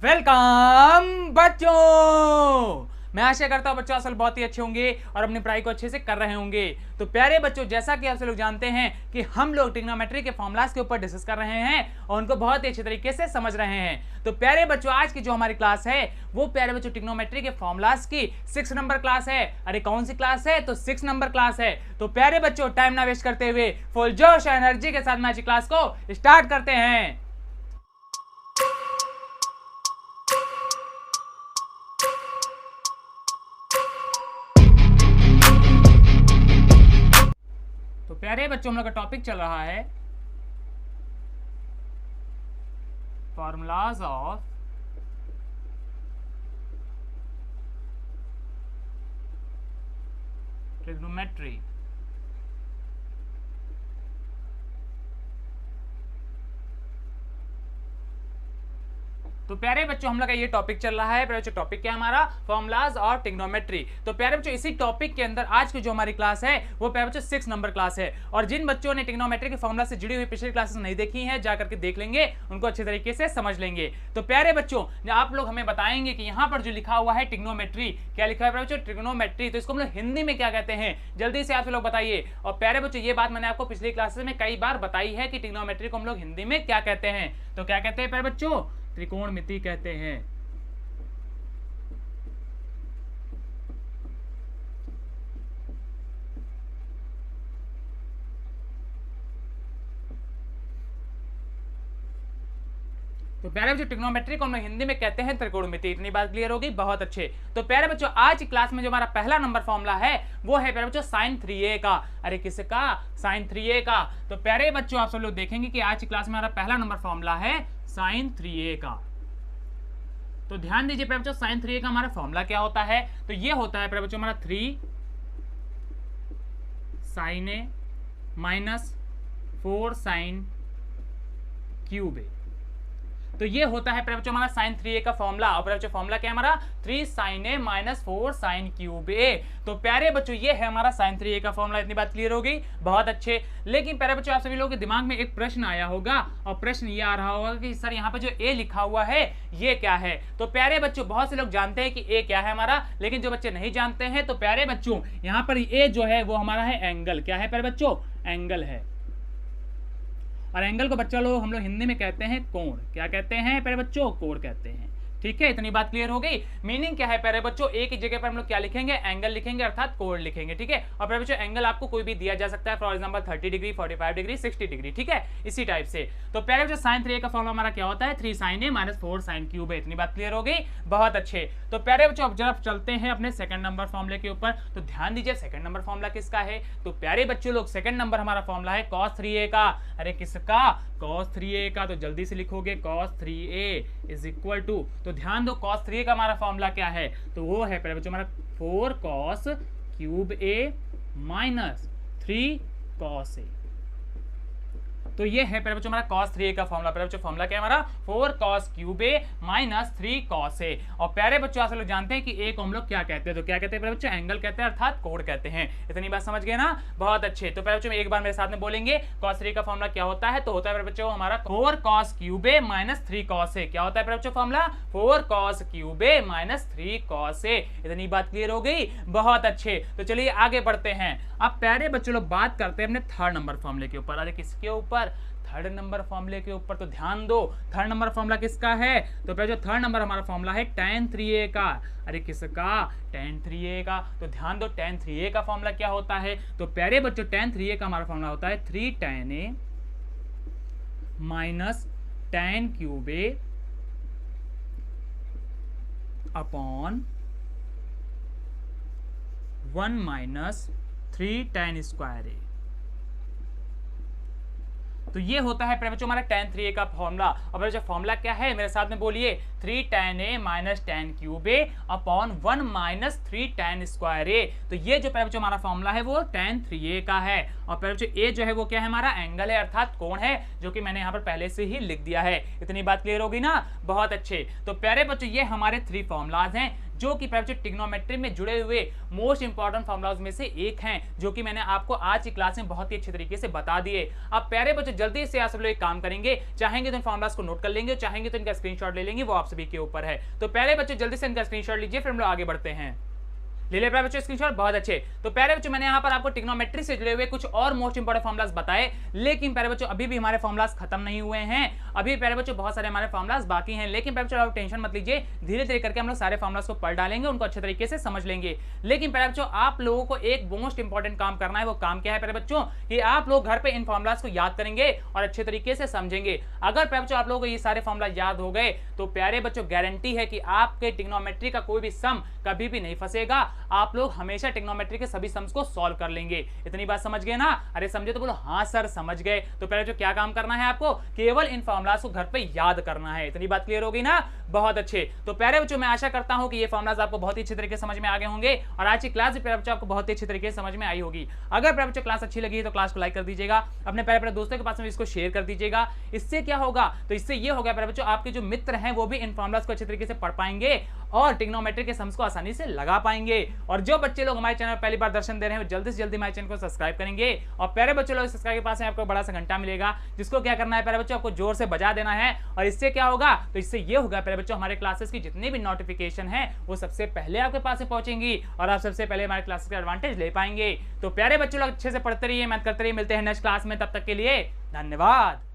Welcome बच्चों। मैं आशा करता हूं बच्चों असल बहुत ही अच्छे होंगे और अपनी पढ़ाई को अच्छे से कर रहे होंगे। तो प्यारे बच्चों, जैसा कि आप सब लोग जानते हैं कि हम लोग ट्रिग्नोमेट्री के फॉर्मूलाज के ऊपर डिस्कस कर रहे हैं और उनको बहुत ही अच्छे तरीके से समझ रहे हैं। तो प्यारे बच्चों, आज की जो हमारी क्लास है वो प्यारे बच्चों ट्रिग्नोमेट्री के फॉर्मूलाज की 6 नंबर क्लास है। अरे कौन सी क्लास है? तो 6 नंबर क्लास है। तो प्यारे बच्चों, टाइम ना वेस्ट करते हुए फुल जोश और एनर्जी के साथ में आज की क्लास को स्टार्ट करते हैं। तो प्यारे बच्चों, हम लोग का टॉपिक चल रहा है फॉर्मूलाज ऑफ ट्रिग्नोमेट्री। तो प्यारे बच्चों, हम लोग का ये टॉपिक चल रहा है। प्यारे बच्चों, टॉपिक क्या है हमारा? फॉर्मूलाज और ट्रिग्नोमेट्री। तो प्यारे बच्चों, इसी टॉपिक के अंदर आज की जो हमारी क्लास है वो प्यारे बच्चों 6 नंबर क्लास है। और जिन बच्चों ने ट्रिग्नोमेट्री के फॉर्मूला से जुड़ी हुई पिछली क्लासेस नहीं देखी हैं, जाकर के देख लेंगे, उनको अच्छे तरीके से समझ लेंगे। तो प्यारे बच्चों, आप लोग हमें बताएंगे कि यहाँ पर जो लिखा हुआ है ट्रिग्नोमेट्री, क्या लिखा है प्यारे बच्चों? ट्रिग्नोमेट्री। तो इसको हम लोग हिंदी में क्या कहते हैं, जल्दी से आप लोग बताइए। और प्यारे बच्चों, ये बात मैंने आपको पिछली क्लासेस में कई बार बताई है कि ट्रिग्नोमेट्री को हम लोग हिंदी में क्या कहते हैं। तो क्या कहते हैं प्यारे बच्चों? त्रिकोणमिति कहते हैं। तो प्यारे बच्चों, ट्रिग्नोमेट्री को हम हिंदी में कहते हैं त्रिकोणमिति। इतनी बात क्लियर होगी? बहुत अच्छे। तो प्यारे बच्चों, आज की क्लास में जो हमारा पहला नंबर फॉर्मूला है वो है प्यारे बच्चों sin 3a का। अरे किसका? sin 3a का। तो प्यारे बच्चों, आप सब लोग देखेंगे कि आज की क्लास में हमारा पहला नंबर फॉर्मूला है sin 3a का। तो ध्यान दीजिए प्यारे बच्चों, sin 3a का हमारा फॉर्मूला क्या होता है? तो ये होता है प्यारे बच्चों हमारा 3 sin a minus 4 sin cube a। तो ये होता है प्यारे बच्चों हमारा sin 3a का फॉर्मूला। और प्यारे बच्चों, फॉर्मूला क्या है हमारा? 3 sin a minus 4 sin cube a। तो प्यारे बच्चों, ये है हमारा sin 3a का फॉर्मूला। इतनी बात क्लियर होगी? बहुत अच्छे। लेकिन प्यारे बच्चों, आप सभी लोगों के दिमाग में एक प्रश्न आया होगा और प्रश्न ये आ रहा होगा कि सर यहाँ पे जो a लिखा हुआ है ये क्या है? तो प्यारे बच्चों, बहुत से लोग जानते हैं कि a क्या है हमारा, लेकिन जो बच्चे नहीं जानते हैं, तो प्यारे बच्चों यहाँ पर a जो है वो हमारा है एंगल। क्या है प्यारे बच्चों? एंगल है। और एंगल को बच्चा लोग हम लोग हिंदी में कहते हैं कोण। क्या कहते हैं प्यारे बच्चों? कोण कहते हैं। ठीक है, इतनी बात क्लियर हो गई। मीनिंग क्या है प्यारे बच्चों? ए की जगह पर हम लोग क्या लिखेंगे? एंगल लिखेंगे, अर्थात कोण लिखेंगे। ठीक है। और प्यारे बच्चों, एंगल आपको कोई भी दिया जा सकता है, for example 30 degree, 45 degree, 60 degree. ठीक है, इसी टाइप से। तो प्यारे बच्चों, sin 3a का फॉर्मूला हमारा क्या होता है? 3 sin a minus 4 sin cube है। इतनी बात क्लियर हो गई? बहुत अच्छे। तो प्यारे बच्चों, अब जरा चलते हैं अपने सेकंड नंबर फॉर्मूले के ऊपर। तो ध्यान दीजिए, सेकंड नंबर फॉर्मूला किसका है? तो प्यारे बच्चों लोग, सेकंड नंबर हमारा फॉर्मूला है cos 3a का। अरे किसका? cos 3a का। तो जल्दी से लिखोगे cos 3a is equal to, तो ध्यान दो cos 3a का हमारा फॉर्मूला क्या है? तो वो है प्यारे बच्चों हमारा 4 cos cube a minus 3 cos a। तो ये है प्यारे बच्चों हमारा cos 3a का फॉर्मूला। प्यारे बच्चों, फॉर्मूला क्या है हमारा? 4 cos cube a minus 3 cos a। और प्यारे बच्चों, आप लोग जानते हैं कि a को हम लोग क्या कहते हैं? तो क्या कहते हैं प्यारे बच्चों? एंगल कहते हैं, अर्थात कोण कहते हैं। इतनी बात समझ गए ना? बहुत अच्छे। तो प्यारे बच्चों, एक बार मेरे साथ में बोलेंगे cos 3a का फॉर्मूला क्या होता है? तो होता है प्यारे बच्चों हमारा 4 cos cube a minus 3 cos a। क्या होता है प्यारे बच्चों formula? 4 cos cube a minus 3 cos a। इतनी बात क्लियर हो गई? बहुत अच्छे। तो चलिए आगे बढ़ते हैं। अब प्यारे बच्चों लोग बात करते हैं अपने थर्ड नंबर फॉर्मूले के ऊपर। अरे किसके ऊपर? थर्ड नंबर फॉर्मूले के ऊपर। तो ध्यान दो, थर्ड नंबर फॉर्मूला किसका है? तो प्यारे जो थर्ड नंबर हमारा फॉर्मूला है tan 3a का। अरे किसका? tan 3a का। तो ध्यान दो, tan 3a का फॉर्मूला क्या होता है? तो प्यारे बच्चों, tan 3a का हमारा फॉर्मूला होता है 3 tan a minus tan cube a upon 1 minus 3 tan square a। तो ये होता है प्यारे बच्चों हमारा tan 3a का फॉर्मूला। और प्यारे बच्चों, फॉर्मूला क्या है? मेरे साथ में बोलिए, 3 tan a minus tan cube a upon 1 minus 3 tan square a। तो ये जो प्यारे बच्चों हमारा फॉर्मूला है वो tan 3a का है। और प्यारे बच्चों, a जो है वो क्या है हमारा? एंगल है, अर्थात कोण है, जो कि मैंने यहाँ पर पहले से ही लिख दिया है। इतनी बात क्लियर होगी ना? बहुत अच्छे। तो प्यारे बच्चों, ये हमारे 3 फॉर्मूलाज हैं जो कि प्यारे बच्चों ट्रिग्नोमेट्री में जुड़े हुए मोस्ट इंपॉर्टेंट फॉर्मूलाज में से एक हैं, जो कि मैंने आपको आज की क्लास में बहुत ही अच्छे तरीके से बता दिए। अब प्यारे बच्चों जल्दी से आप सब लोग एक काम करेंगे, चाहेंगे तो इन फॉर्मूलाज को नोट कर लेंगे, चाहेंगे तो इनका स्क्रीनशॉट ले लेंगे, वो आप सभी के ऊपर है। तो प्यारे बच्चों जल्दी से इनका स्क्रीनशॉट लीजिए, फिर हम लोग आगे बढ़ते हैं। ले ले प्यारे बच्चों स्क्रीनशॉट, बहुत अच्छे। तो प्यारे बच्चों मैंने यहाँ पर आपको ट्रिग्नोमेट्री से जुड़े हुए कुछ और मोस्ट इंपोर्टेंट फॉर्मुलाज बताए, लेकिन प्यारे बच्चों अभी भी हमारे फॉर्मुलाज खत्म नहीं हुए हैं। अभी प्यारे बच्चों बहुत सारे हमारे फॉर्मुलाज बाकी हैं, लेकिन प्यारे बच्चों आप टेंशन मत लीजिए, धीरे धीरे करके हम लोग सारे फॉर्मुलाज को पढ़ डालेंगे, उनको अच्छे तरीके से समझ लेंगे। लेकिन प्यारे बच्चों आप लोगों को एक मोस्ट इंपॉर्टेंट काम करना है। वो काम क्या है प्यारे बच्चों? कि आप लोग घर पे इन फॉर्मुलाज को याद करेंगे और अच्छे तरीके से समझेंगे। अगर प्यारे बच्चों आप लोगों को ये सारे फॉर्मुला याद हो गए तो प्यारे बच्चों गारंटी है कि आपके ट्रिग्नोमेट्री का कोई भी सम कभी भी नहीं फंसेगा। आप लोग हमेशा ट्रिग्नोमेट्री के सभी सम्स को सॉल्व कर लेंगे। इतनी बात समझ गए ना? अरे समझे तो बोलो हाँ सर समझ गए। तो पहले जो क्या काम करना है आपको, केवल इन फॉर्मुलाज को घर पे याद करना है। इतनी बात क्लियर होगी ना? बहुत अच्छे। तो प्यारे बच्चों मैं आशा करता हूं कि ये फॉर्मुलाज आपको बहुत ही अच्छे तरीके से समझ में आ गए होंगे और आज की क्लास भी प्यारे बच्चों आपको बहुत ही अच्छे तरीके से समझ में आई होगी। अगर प्यारे बच्चों क्लास अच्छी लगी है तो क्लास को लाइक कर दीजिएगा, अपने प्यारे प्यारे दोस्तों के पास में इसको शेयर कर दीजिएगा। इससे क्या होगा? तो इससे ये होगा प्यारे बच्चों आपके जो मित्र हैं वो भी इन फॉर्मुलाज को अच्छे तरीके से पढ़ पाएंगे और ट्रिग्नोमेट्री के सम्स को आसानी से लगा पाएंगे। और जो बच्चे लोग हमारे चैनल पहली बार दर्शन दे रहे हैं वो जल्दी से जल्दी हमारे चैनल को सब्सक्राइब करेंगे। और प्यारे बच्चों लोग सब्सक्राइब के पास में आपको बड़ा सा घंटा मिलेगा, जिसको क्या करना है प्यारे बच्चों, आपको जोर से बजा देना है। और इससे क्या होगा? तो इससे ये होगा प्यारे बच्चों हमारे क्लासेस की जितनी भी नोटिफिकेशन है वो सबसे पहले आपके पास में पहुंचेंगी और आप सबसे पहले हमारे क्लासेस का एडवांटेज ले पाएंगे। तो प्यारे बच्चों लोग अच्छे से पढ़ते रहिए, मेहनत करते रहिए। मिलते हैं नेक्स्ट क्लास में, तब तक के लिए धन्यवाद।